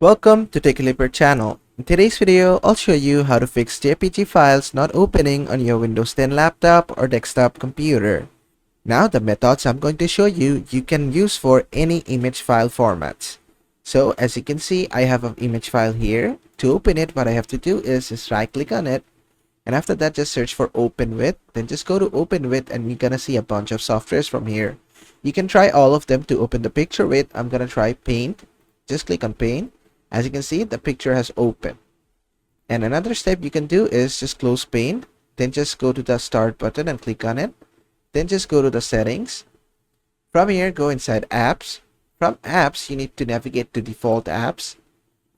Welcome to TechLeaper channel. In today's video, I'll show you how to fix JPG files not opening on your Windows 10 laptop or desktop computer. Now, the methods I'm going to show you, you can use for any image file formats. So, as you can see, I have an image file here. To open it, what I have to do is just right click on it. And after that, just search for Open With. Then just go to Open With and you're gonna see a bunch of softwares from here. You can try all of them to open the picture with. I'm gonna try Paint. Just click on Paint. As you can see, the picture has opened. And another step you can do is just close Paint. Then just go to the Start button and click on it. Then just go to the Settings. From here, go inside Apps. From Apps, you need to navigate to Default Apps.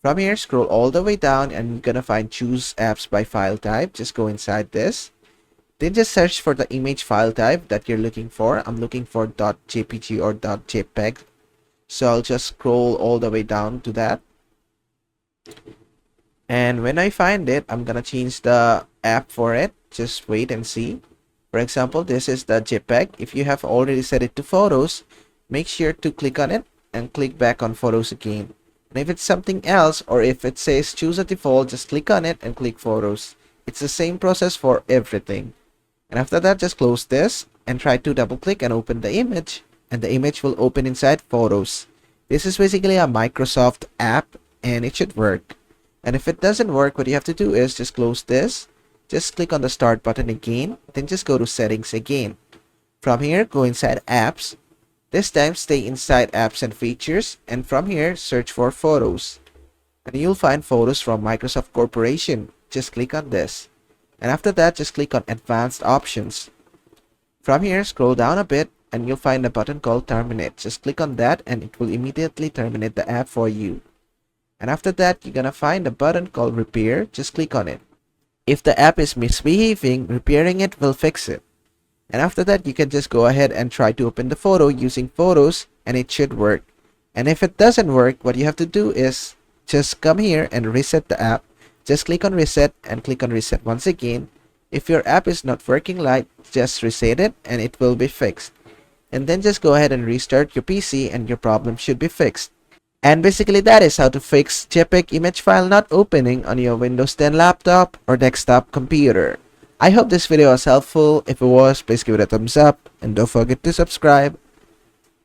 From here, scroll all the way down and you're gonna find Choose Apps by File Type. Just go inside this. Then just search for the image file type that you're looking for. I'm looking for .jpg or .jpeg. So I'll just scroll all the way down to that. And when I find it, I'm gonna change the app for it. Just wait and see. For example, this is the JPEG. If you have already set it to photos, make sure to click on it and click back on photos again. And if it's something else, or if it says choose a default, just click on it and click photos. It's the same process for everything. And after that, just close this and try to double click and open the image, and the image will open inside photos. This is basically a Microsoft app and it should work. And if it doesn't work, what you have to do is just close this, just click on the Start button again, then just go to Settings again. From here, go inside Apps. This time, stay inside Apps and Features, and from here, search for Photos. And you'll find Photos from Microsoft Corporation. Just click on this. And after that, just click on Advanced Options. From here, scroll down a bit, and you'll find a button called Terminate. Just click on that, and it will immediately terminate the app for you. And after that, you're gonna find a button called Repair. Just click on it. If the app is misbehaving, repairing it will fix it. And after that, you can just go ahead and try to open the photo using Photos, and it should work. And if it doesn't work, what you have to do is just come here and reset the app. Just click on Reset and click on Reset once again. If your app is not working right, just reset it and it will be fixed. And then just go ahead and restart your PC and your problem should be fixed. And basically that is how to fix JPEG image file not opening on your Windows 10 laptop or desktop computer. I hope this video was helpful. If it was, please give it a thumbs up and don't forget to subscribe.